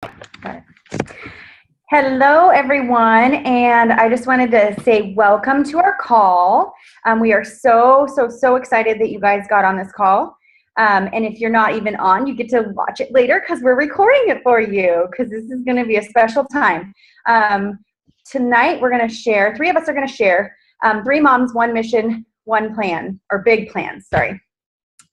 Got it. Hello, everyone, and I just wanted to say welcome to our call. We are so excited that you guys got on this call. And if you're not even on, you get to watch it later because we're recording it for you because this is going to be a special time. Tonight, we're going to share, three of us are going to share, three moms, one mission, one plan, or big plans, sorry.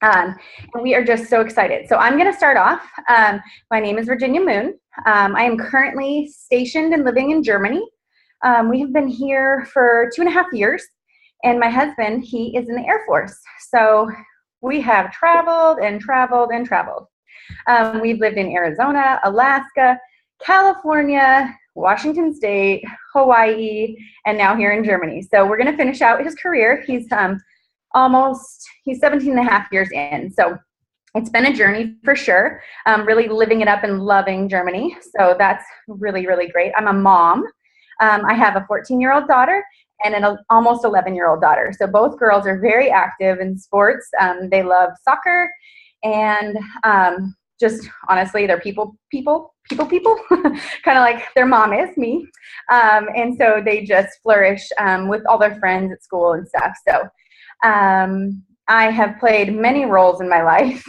And we are just so excited. So I'm going to start off. My name is Virginia Moon. I am currently stationed and living in Germany. We have been here for 2.5 years, and my husband, he is in the Air Force. So we have traveled and traveled and traveled. We've lived in Arizona, Alaska, California, Washington State, Hawaii, and now here in Germany. So we're going to finish out his career. He's 17.5 years in. So it's been a journey for sure, really living it up and loving Germany. So that's really, really great. I'm a mom. I have a 14-year-old daughter and an almost 11-year-old daughter. So both girls are very active in sports. They love soccer and just honestly, they're people, kind of like their mom is, me. And so they just flourish with all their friends at school and stuff. So I have played many roles in my life,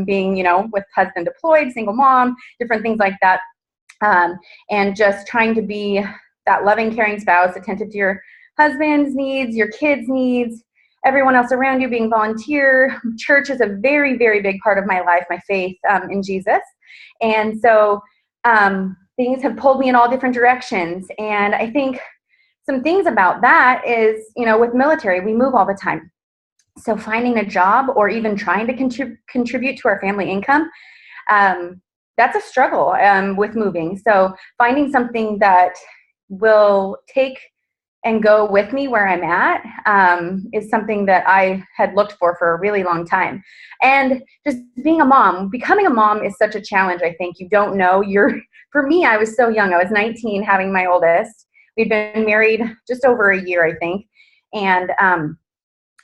being, with husband deployed, single mom, different things like that. And just trying to be that loving, caring spouse, attentive to your husband's needs, your kids' needs, everyone else around you, being volunteer. Church is a very, very big part of my life, my faith in Jesus. And so things have pulled me in all different directions. And I think some things about that is, with military, we move all the time. So finding a job or even trying to contribute to our family income, that's a struggle with moving. So finding something that will take and go with me where I'm at is something that I had looked for a really long time. And just being a mom, becoming a mom is such a challenge, I think. You don't know. For me, I was so young. I was 19 having my oldest. We'd been married just over a year, I think. And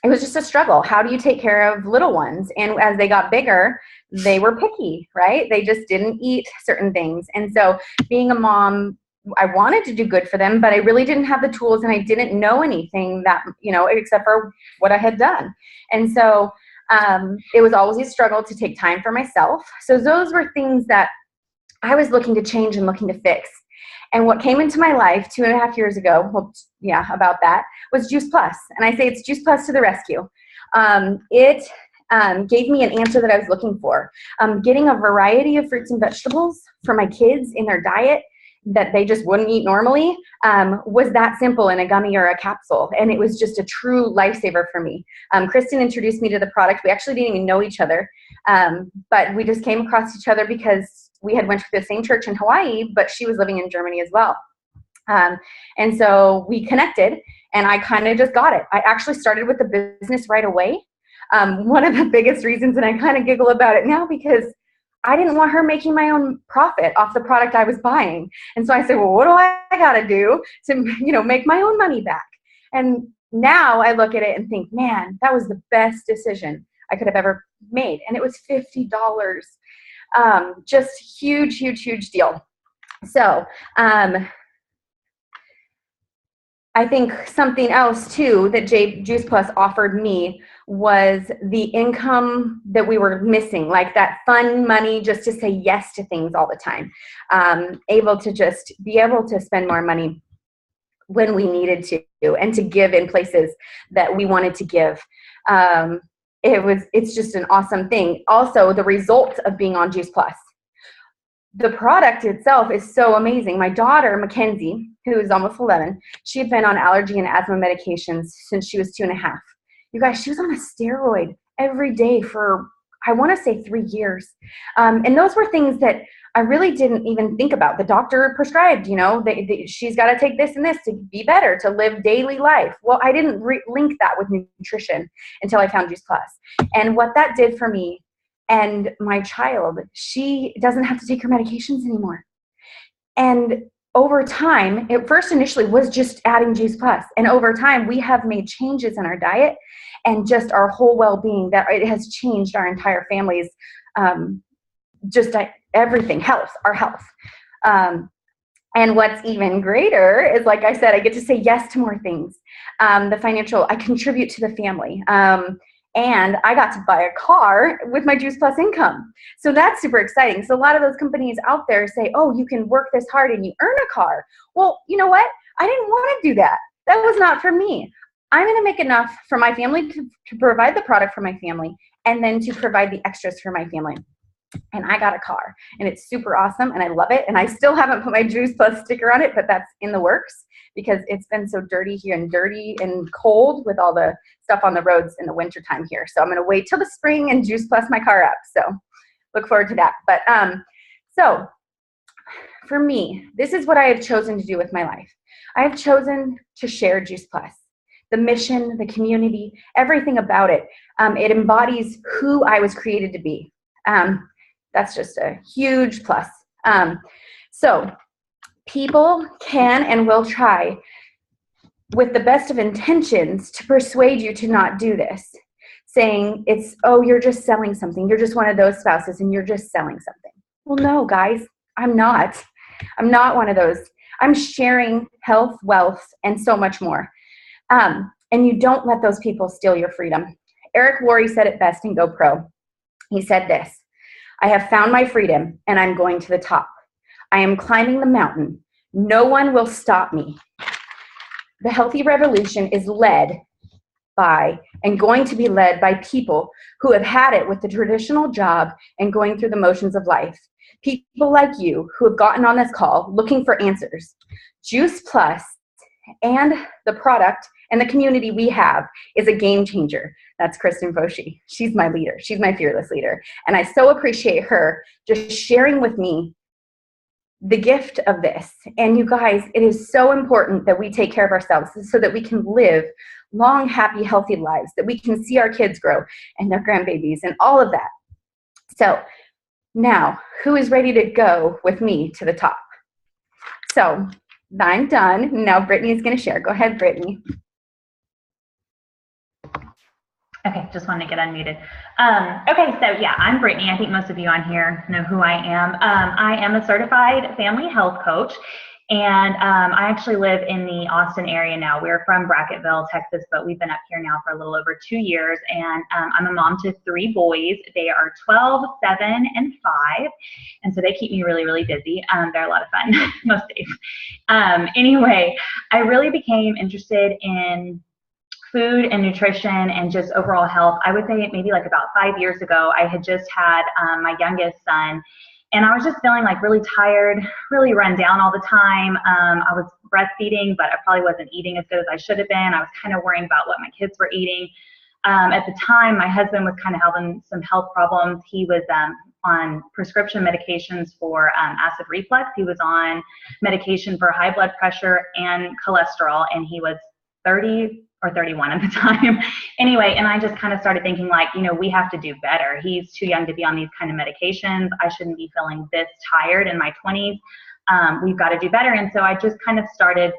it was just a struggle. How do you take care of little ones? And as they got bigger, they were picky, right? They just didn't eat certain things. And so being a mom, I wanted to do good for them, but I really didn't have the tools and I didn't know anything that, except for what I had done. And so it was always a struggle to take time for myself. So those were things that I was looking to change and looking to fix. And what came into my life 2.5 years ago, about that, was Juice Plus. And I say it's Juice Plus to the rescue. It gave me an answer that I was looking for. Getting a variety of fruits and vegetables for my kids in their diet that they just wouldn't eat normally was that simple in a gummy or a capsule. And it was just a true lifesaver for me. Kristen introduced me to the product. We actually didn't even know each other, but we just came across each other because we had went to the same church in Hawaii, but she was living in Germany as well. And so we connected and I kind of just got it. I actually started with the business right away. One of the biggest reasons, and I kind of giggle about it now because I didn't want her making my own profit off the product I was buying. And so I said, well, what do I got to do to, make my own money back? And now I look at it and think, man, that was the best decision I could have ever made. And it was $50. Just huge deal. So I think something else too that Juice Plus offered me was the income that we were missing, like that fun money just to say yes to things all the time. Able to just be able to spend more money when we needed to and to give in places that we wanted to give. It's just an awesome thing. Also, the result of being on Juice Plus. The product itself is so amazing. My daughter, Mackenzie, who is almost 11, she had been on allergy and asthma medications since she was 2.5. You guys, she was on a steroid every day for, I want to say 3 years. And those were things that I really didn't even think about. The doctor prescribed, she's got to take this and this to be better, to live daily life. Well, I didn't link that with nutrition until I found Juice Plus. And what that did for me and my child, she doesn't have to take her medications anymore. And over time, it first initially was just adding Juice Plus. And over time, we have made changes in our diet and just our whole well-being that it has changed our entire family's just everything, health, our health. And what's even greater is, like I said, I get to say yes to more things. The financial, I contribute to the family. And I got to buy a car with my Juice Plus income. So that's super exciting. So a lot of those companies out there say, oh, you can work this hard and you earn a car. Well, you know what? I didn't want to do that. That was not for me. I'm going to make enough for my family to provide the product for my family, and then to provide the extras for my family. And I got a car, and it's super awesome, and I love it. And I still haven't put my Juice Plus sticker on it, but that's in the works because it's been so dirty here and dirty and cold with all the stuff on the roads in the wintertime here. So I'm going to wait till the spring and Juice Plus my car up. So look forward to that. But so for me, this is what I have chosen to do with my life. I have chosen to share Juice Plus. The mission, the community, everything about it. It embodies who I was created to be. That's just a huge plus. So people can and will try with the best of intentions to persuade you to not do this, saying it's, oh, you're just selling something. You're just one of those spouses and you're just selling something. Well, no, guys, I'm not. I'm not one of those. I'm sharing health, wealth, and so much more. And you don't let those people steal your freedom. Eric Worre said it best in GoPro. He said this: I have found my freedom and I'm going to the top. I am climbing the mountain. No one will stop me. The healthy revolution is led by and going to be led by people who have had it with the traditional job and going through the motions of life. People like you who have gotten on this call looking for answers. Juice Plus and the product and the community we have is a game changer. That's Kristen Foshi. She's my leader. She's my fearless leader. And I so appreciate her just sharing with me the gift of this. And you guys, it is so important that we take care of ourselves so that we can live long, happy, healthy lives, that we can see our kids grow and their grandbabies and all of that. So now, who is ready to go with me to the top? So I'm done. Now Brittany is going to share. Go ahead, Brittany. Okay, just wanted to get unmuted. Okay, so yeah, I'm Brittany. I think most of you on here know who I am. I am a certified family health coach, and I actually live in the Austin area now. We're from Brackettville, Texas, but we've been up here now for a little over 2 years, and I'm a mom to 3 boys. They are 12, 7, and 5, and so they keep me really, really busy. They're a lot of fun most days. Anyway, I really became interested in food and nutrition and just overall health. I would say maybe like about 5 years ago. I had just had my youngest son, and I was just feeling like really tired, really run down all the time. I was breastfeeding, but I probably wasn't eating as good as I should have been. I was kind of worrying about what my kids were eating. At the time, my husband was kind of having some health problems. He was on prescription medications for acid reflux. He was on medication for high blood pressure and cholesterol, and he was 30 or 31 at the time. Anyway, and I just kind of started thinking like, you know, we have to do better. He's too young to be on these kind of medications. I shouldn't be feeling this tired in my 20s. We've got to do better. And so I just kind of started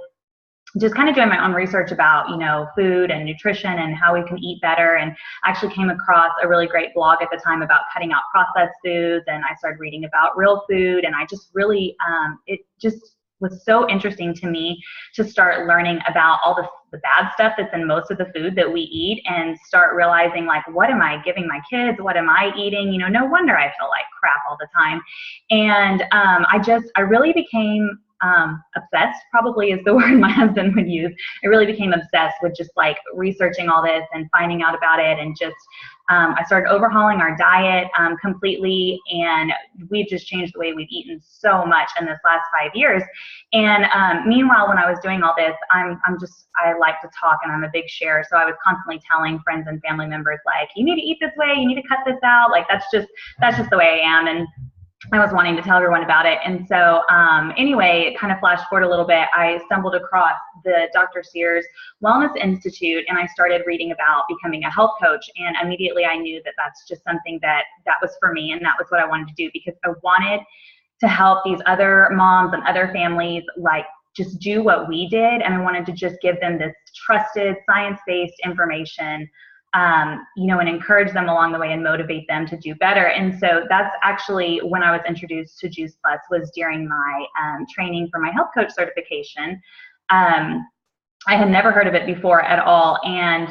just kind of doing my own research about, you know, food and nutrition and how we can eat better, and actually came across a really great blog at the time about cutting out processed foods, and I started reading about real food, and I just really, it just was so interesting to me to start learning about all the bad stuff that's in most of the food that we eat, and start realizing like, what am I giving my kids? What am I eating? You know, no wonder I feel like crap all the time. And I really became obsessed, probably is the word my husband would use. I really became obsessed with just like researching all this and finding out about it, and just I started overhauling our diet completely, and we've just changed the way we've eaten so much in this last 5 years. And meanwhile, when I was doing all this, I like to talk, and I'm a big sharer, so I was constantly telling friends and family members like, you need to eat this way, you need to cut this out, like that's just the way I am. And I was wanting to tell everyone about it. And so anyway, it kind of flashed forward a little bit. I stumbled across the Dr. Sears Wellness Institute, and I started reading about becoming a health coach. And immediately I knew that that's just something that was for me, and that was what I wanted to do, because I wanted to help these other moms and other families like just do what we did. And I wanted to just give them this trusted, science-based information and encourage them along the way and motivate them to do better. And so that's actually when I was introduced to Juice Plus, was during my training for my health coach certification. I had never heard of it before at all. And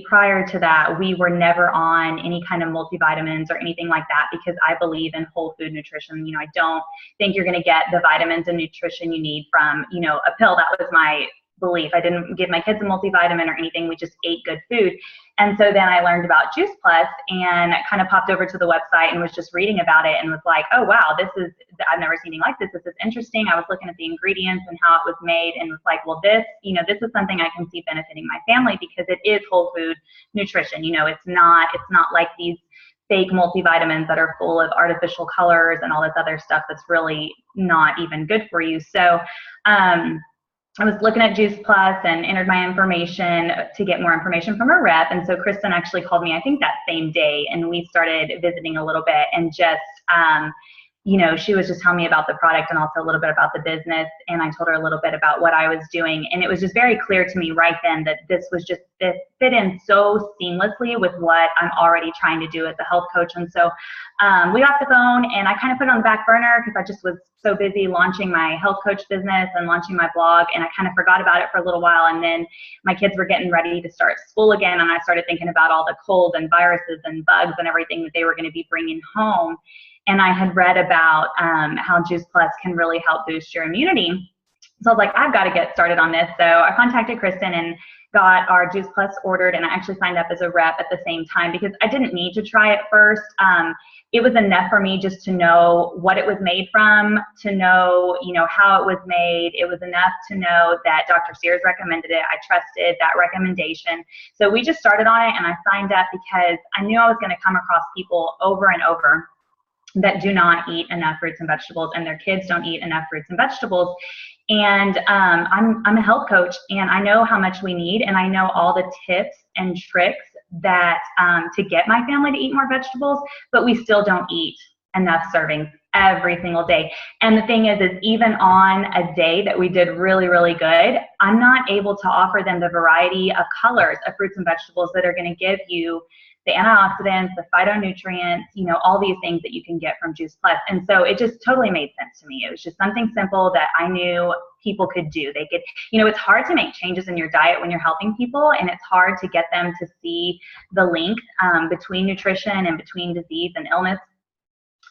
prior to that, we were never on any kind of multivitamins or anything like that, because I believe in whole food nutrition. I don't think you're going to get the vitamins and nutrition you need from, a pill. That was my belief. I didn't give my kids a multivitamin or anything. We just ate good food. And so then I learned about Juice Plus and kind of popped over to the website and was just reading about it and was like, oh, wow, I've never seen anything like this. This is interesting. I was looking at the ingredients and how it was made and was like, well, this is something I can see benefiting my family, because it is whole food nutrition. It's not like these fake multivitamins that are full of artificial colors and all this other stuff that's really not even good for you. So, I was looking at Juice Plus and entered my information to get more information from a rep. And so Kristen actually called me, I think that same day, and we started visiting a little bit and just, she was just telling me about the product and also a little bit about the business. And I told her a little bit about what I was doing. And it was just very clear to me right then that this fit in so seamlessly with what I'm already trying to do as a health coach. And so we got the phone and I kind of put it on the back burner because I just was so busy launching my health coach business and launching my blog, and I kind of forgot about it for a little while. And then my kids were getting ready to start school again, and I started thinking about all the colds and viruses and bugs and everything that they were going to be bringing home. And I had read about how Juice Plus can really help boost your immunity. So I was like, I've got to get started on this. So I contacted Kristen and got our Juice Plus ordered, and I actually signed up as a rep at the same time because I didn't need to try it first. It was enough for me just to know what it was made from, to know, how it was made. It was enough to know that Dr. Sears recommended it. I trusted that recommendation. So we just started on it, and I signed up because I knew I was going to come across people over and over that do not eat enough fruits and vegetables, and their kids don't eat enough fruits and vegetables. And I'm a health coach, and I know how much we need, and I know all the tips and tricks that to get my family to eat more vegetables, but we still don't eat enough servings every single day. And the thing is even on a day that we did really, really good, I'm not able to offer them the variety of colors of fruits and vegetables that are going to give you the antioxidants, the phytonutrients, all these things that you can get from Juice Plus. And so it just totally made sense to me. It was just something simple that I knew people could do. They could, it's hard to make changes in your diet when you're helping people, and it's hard to get them to see the link between nutrition and between disease and illness.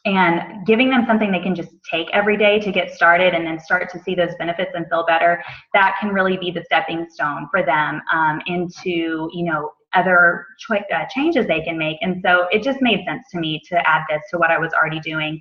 And giving them something they can just take every day to get started and then start to see those benefits and feel better, that can really be the stepping stone for them into, other changes they can make. And so it just made sense to me to add this to what I was already doing.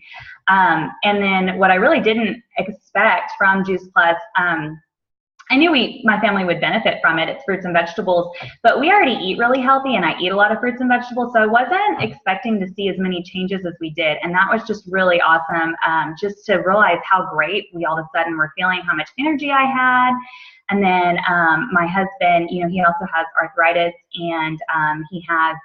And then what I really didn't expect from Juice Plus, I knew my family would benefit from it. It's fruits and vegetables, but we already eat really healthy, and I eat a lot of fruits and vegetables, so I wasn't expecting to see as many changes as we did. And that was just really awesome, just to realize how great we all of a sudden were feeling, how much energy I had. And then my husband, he also has arthritis, and he has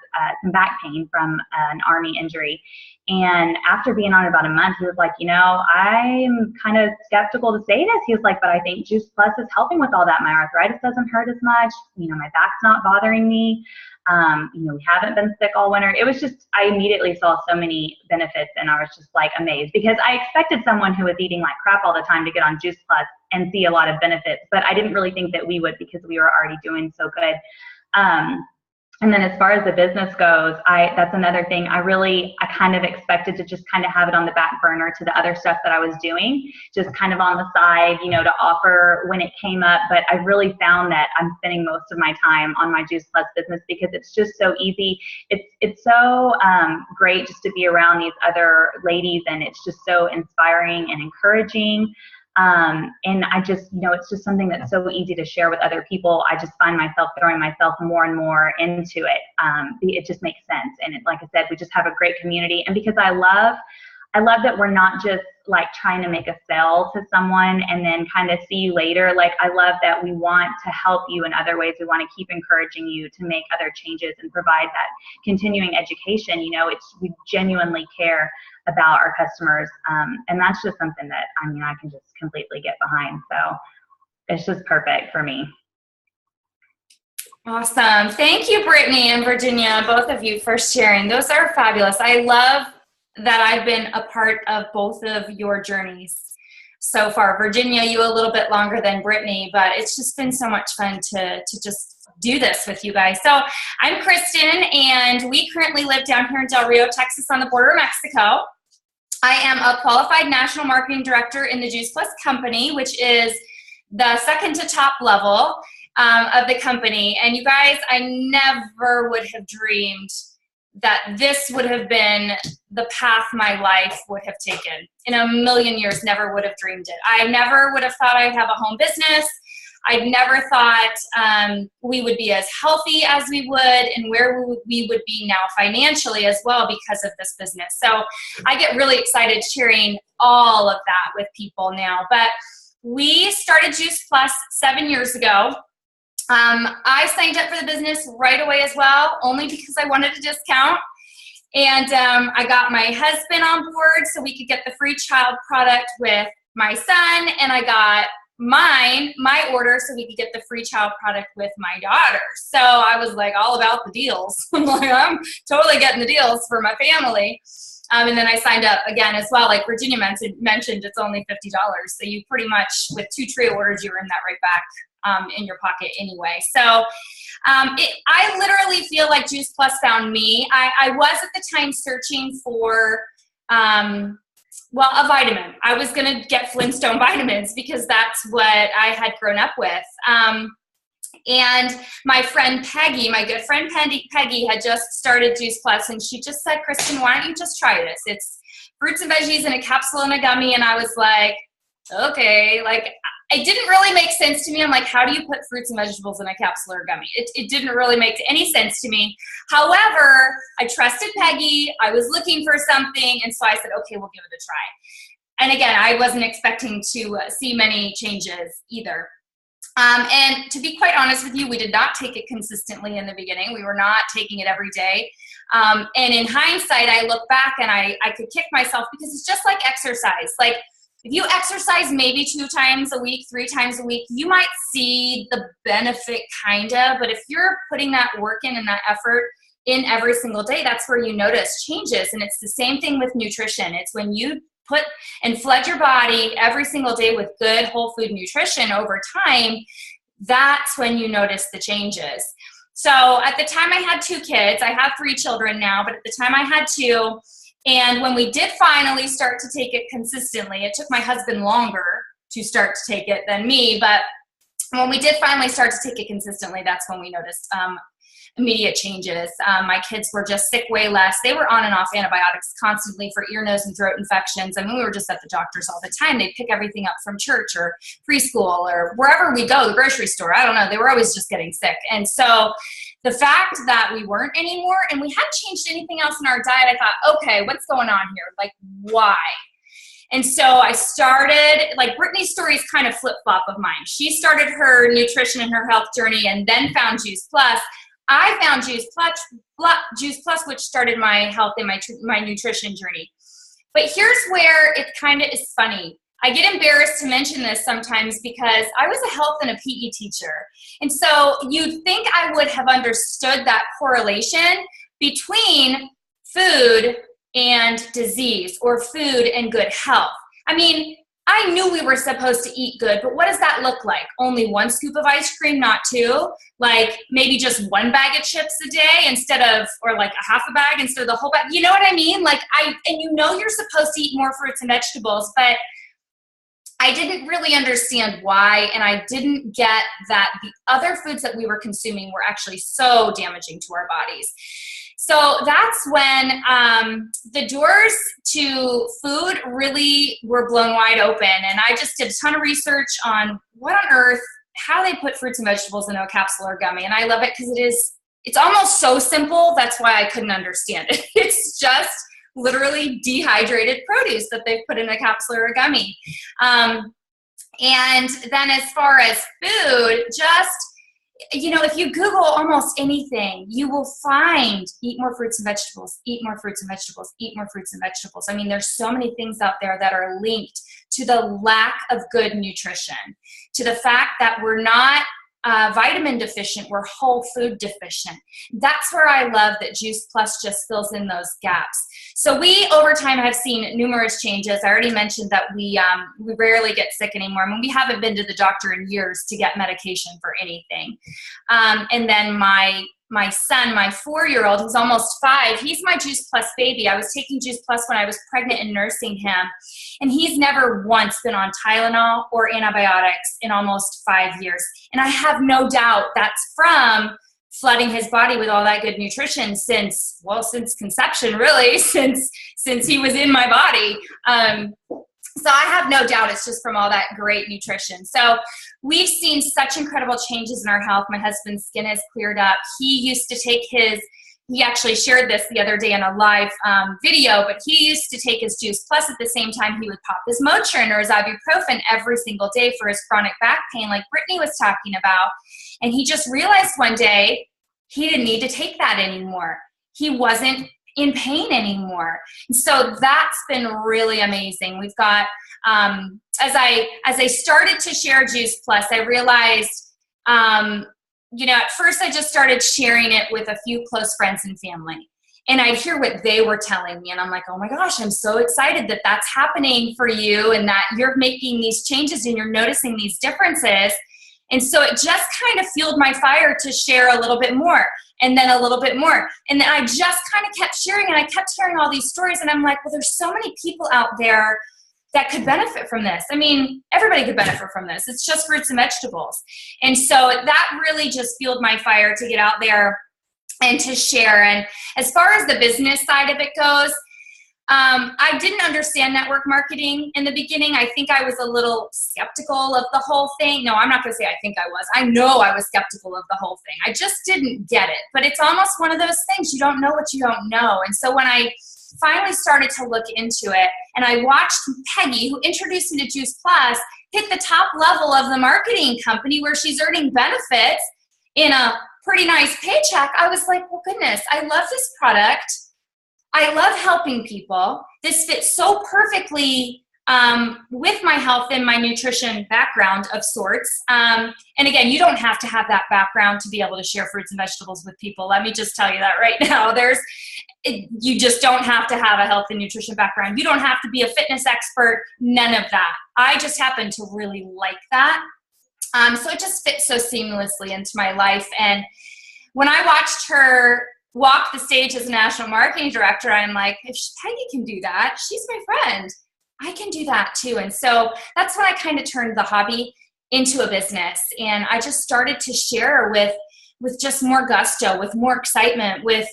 some back pain from an Army injury. And after being on it about a month, he was like, I'm kind of skeptical to say this. He was like, but I think Juice Plus is helping with all that. My arthritis doesn't hurt as much. My back's not bothering me. We haven't been sick all winter. It was just, I immediately saw so many benefits, and I was just like amazed, because I expected someone who was eating like crap all the time to get on Juice Plus and see a lot of benefits, but I didn't really think that we would, because we were already doing so good. And then as far as the business goes, that's another thing. I kind of expected to just kind of have it on the back burner to the other stuff that I was doing, just kind of on the side, to offer when it came up. But I really found that I'm spending most of my time on my Juice Plus business, because it's just so easy. It's so great just to be around these other ladies, and it's just so inspiring and encouraging. And I just, it's just something that's so easy to share with other people. I just find myself throwing myself more and more into it. It just makes sense. And like I said, we just have a great community. And because I love that we're not just like trying to make a sale to someone and then kind of see you later. Like, I love that we want to help you in other ways. We want to keep encouraging you to make other changes and provide that continuing education. We genuinely care about our customers. And that's just something that, I can just completely get behind. So it's just perfect for me. Awesome. Thank you, Brittany and Virginia, both of you, for sharing. Those are fabulous. I love that I've been a part of both of your journeys so far. Virginia, you a little bit longer than Brittany, but it's just been so much fun to just do this with you guys. So I'm Kristen, and we currently live down here in Del Rio, Texas, on the border of Mexico. I am a qualified national marketing director in the Juice Plus company, which is the second to top level of the company. And you guys, I never would have dreamed that this would have been the path my life would have taken. In a million years, never would have dreamed it. I never would have thought I'd have a home business. I'd never thought we would be as healthy as we would, and where we would be now financially as well because of this business. So I get really excited sharing all of that with people now. But we started Juice Plus 7 years ago. I signed up for the business right away as well, only because I wanted a discount. And I got my husband on board so we could get the free child product with my son, and I got my order so we could get the free child product with my daughter. So I was like all about the deals. I'm like, I'm totally getting the deals for my family. And then I signed up again as well. Like Virginia mentioned, it's only $50. So you pretty much, with 2 trio orders, you earn that right back in your pocket anyway. So I literally feel like Juice Plus found me. I was at the time searching for, a vitamin. I was going to get Flintstone vitamins because that's what I had grown up with. And my friend Peggy, my good friend Peggy, had just started Juice Plus, and she just said, Kristen, why don't you just try this? It's fruits and veggies in a capsule and a gummy. And I was like, okay, like it didn't really make sense to me. I'm like, how do you put fruits and vegetables in a capsule or gummy? It didn't really make any sense to me. However, I trusted Peggy. I was looking for something. And so I said, okay, we'll give it a try. And again, I wasn't expecting to see many changes either. And to be quite honest with you, we did not take it consistently in the beginning. We were not taking it every day. And in hindsight, I look back and I could kick myself because it's just like exercise. Like, if you exercise maybe 2 times a week, 3 times a week, you might see the benefit kinda, but if you're putting that work in and that effort in every single day, that's where you notice changes. And it's the same thing with nutrition. It's when you put and flood your body every single day with good whole food nutrition over time, that's when you notice the changes. So at the time I had 2 kids, I have 3 children now, but at the time I had 2, and when we did finally start to take it consistently, it took my husband longer to start to take it than me, but when we did finally start to take it consistently, that's when we noticed immediate changes. My kids were just sick way less. They were on and off antibiotics constantly for ear, nose, and throat infections. I mean, we were just at the doctor's all the time. They'd pick everything up from church or preschool or wherever we go, the grocery store. I don't know. They were always just getting sick. And so the fact that we weren't anymore and we hadn't changed anything else in our diet, I thought, okay, what's going on here? Like, why? And so I started, like Brittany's story is kind of flip-flop of mine. She started her nutrition and her health journey and then found Juice Plus. I found Juice Plus, which started my health and my nutrition journey. But here's where it kind of is funny. I get embarrassed to mention this sometimes because I was a health and a PE teacher. And so you'd think I would have understood that correlation between food and disease or food and good health. I mean, I knew we were supposed to eat good, but what does that look like? Only 1 scoop of ice cream, not 2? Like maybe just 1 bag of chips a day instead of, or like a half a bag instead of the whole bag. You know what I mean? Like and you know you're supposed to eat more fruits and vegetables, but I didn't really understand why, and I didn't get that the other foods that we were consuming were actually so damaging to our bodies. So that's when the doors to food really were blown wide open. And I just did a ton of research on what on earth, how they put fruits and vegetables in a capsule or gummy. And I love it because it's almost so simple. That's why I couldn't understand it. It's just literally dehydrated produce that they've put in a capsule or a gummy. And then as far as food, just, you know, if you Google almost anything, you will find eat more fruits and vegetables, eat more fruits and vegetables, eat more fruits and vegetables. I mean, there's so many things out there that are linked to the lack of good nutrition, to the fact that we're not vitamin deficient, we're whole food deficient. That's where I love that Juice Plus just fills in those gaps. So we, over time, have seen numerous changes. I already mentioned that we rarely get sick anymore. I mean, we haven't been to the doctor in years to get medication for anything. And then my son, my 4-year-old, who's almost 5, he's my Juice Plus baby. I was taking Juice Plus when I was pregnant and nursing him, and he's never once been on Tylenol or antibiotics in almost 5 years. And I have no doubt that's from flooding his body with all that good nutrition since conception, really, since he was in my body. So I have no doubt it's just from all that great nutrition. So we've seen such incredible changes in our health. My husband's skin has cleared up. He used to take he actually shared this the other day in a live video, but he used to take his Juice Plus at the same time he would pop his Motrin or his ibuprofen every single day for his chronic back pain, like Brittany was talking about. And he just realized one day he didn't need to take that anymore. He wasn't in pain anymore. So that's been really amazing. We've got, as I started to share Juice Plus, I realized, at first I just started sharing it with a few close friends and family. And I'd hear what they were telling me. And I'm like, oh my gosh, I'm so excited that that's happening for you and that you're making these changes and you're noticing these differences. And so it just kind of fueled my fire to share a little bit more and then a little bit more. And then I just kind of kept sharing, and I kept hearing all these stories. And I'm like, well, there's so many people out there that could benefit from this. I mean, everybody could benefit from this. It's just fruits and vegetables. And so that really just fueled my fire to get out there and to share. And as far as the business side of it goes, I didn't understand network marketing in the beginning. I think I was a little skeptical of the whole thing. No, I'm not going to say I think I was. I know I was skeptical of the whole thing. I just didn't get it. But it's almost one of those things. You don't know what you don't know. And so when I finally started to look into it, and I watched Peggy, who introduced me to Juice Plus, hit the top level of the marketing company where she's earning benefits in a pretty nice paycheck, I was like, well, goodness, I love this product. I love helping people. This fits so perfectly with my health and my nutrition background of sorts. And again, you don't have to have that background to be able to share fruits and vegetables with people. Let me just tell you that right now. You just don't have to have a health and nutrition background. You don't have to be a fitness expert, none of that. I just happen to really like that. So it just fits so seamlessly into my life. And when I watched her walk the stage as a national marketing director, I'm like, if Peggy can do that, she's my friend. I can do that too. And so that's when I kind of turned the hobby into a business. And I just started to share with just more gusto, with more excitement, with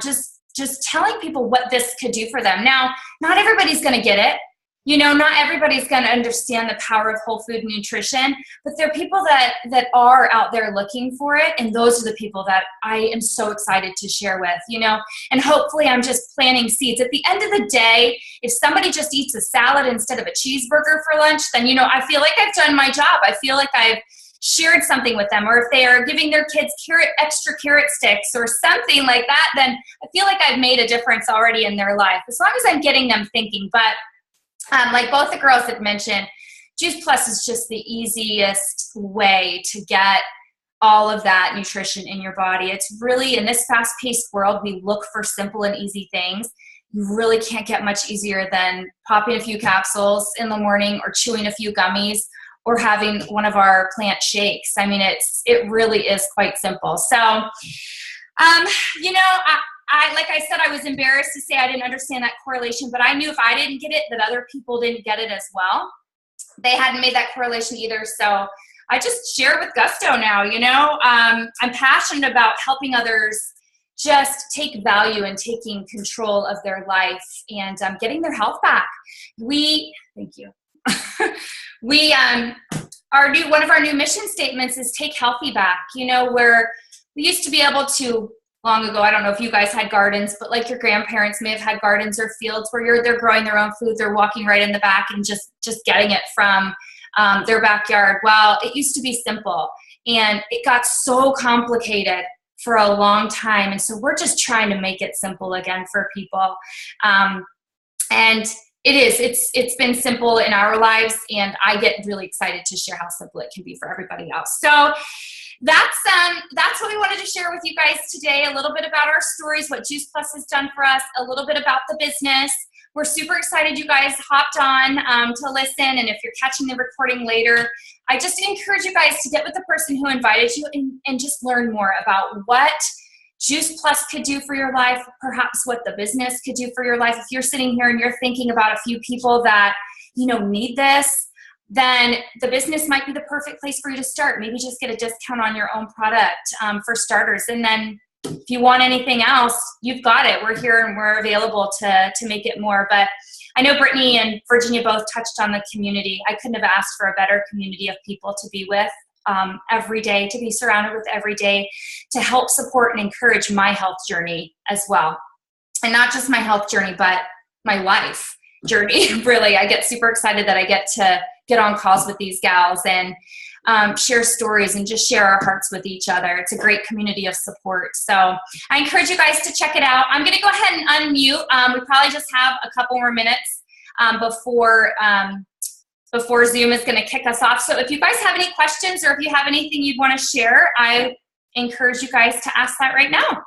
just telling people what this could do for them. Now, not everybody's going to get it. Not everybody's going to understand the power of whole food nutrition, but there are people that are out there looking for it, and those are the people that I am so excited to share with, and hopefully I'm just planting seeds. At the end of the day, if somebody just eats a salad instead of a cheeseburger for lunch, then, I feel like I've done my job. I feel like I've shared something with them. Or if they are giving their kids extra carrot sticks or something like that, then I feel like I've made a difference already in their life, as long as I'm getting them thinking. But like both the girls had mentioned, Juice Plus is just the easiest way to get all of that nutrition in your body. It's really, in this fast-paced world, we look for simple and easy things. You really can't get much easier than popping a few capsules in the morning or chewing a few gummies or having one of our plant shakes. I mean, it really is quite simple. So, like I said, I was embarrassed to say I didn't understand that correlation, but I knew if I didn't get it, that other people didn't get it as well. They hadn't made that correlation either. So I just share with gusto now, I'm passionate about helping others just take value in taking control of their life and getting their health back. Thank you. One of our new mission statements is take healthy back, where we used to be able to, long ago, I don't know if you guys had gardens, but like your grandparents may have had gardens or fields where they're growing their own food. They're walking right in the back and just getting it from their backyard. Well, it used to be simple, and it got so complicated for a long time. And so we're just trying to make it simple again for people. And it's been simple in our lives, and I get really excited to share how simple it can be for everybody else. So that's what we wanted to share with you guys today. A little bit about our stories, what Juice Plus has done for us, a little bit about the business. We're super excited you guys hopped on to listen, and if you're catching the recording later, I just encourage you guys to get with the person who invited you and just learn more about what Juice Plus could do for your life, perhaps what the business could do for your life. If you're sitting here and you're thinking about a few people that, need this, then the business might be the perfect place for you to start. Maybe just get a discount on your own product for starters. And then if you want anything else, you've got it. We're here and we're available to make it more. But I know Brittany and Virginia both touched on the community. I couldn't have asked for a better community of people to be with every day, to be surrounded with every day, to help support and encourage my health journey as well. And not just my health journey, but my life journey. Really, I get super excited that I get to get on calls with these gals and share stories and just share our hearts with each other. It's a great community of support. So I encourage you guys to check it out. I'm going to go ahead and unmute. We probably just have a couple more minutes before Zoom is going to kick us off. So if you guys have any questions or if you have anything you'd want to share, I encourage you guys to ask that right now.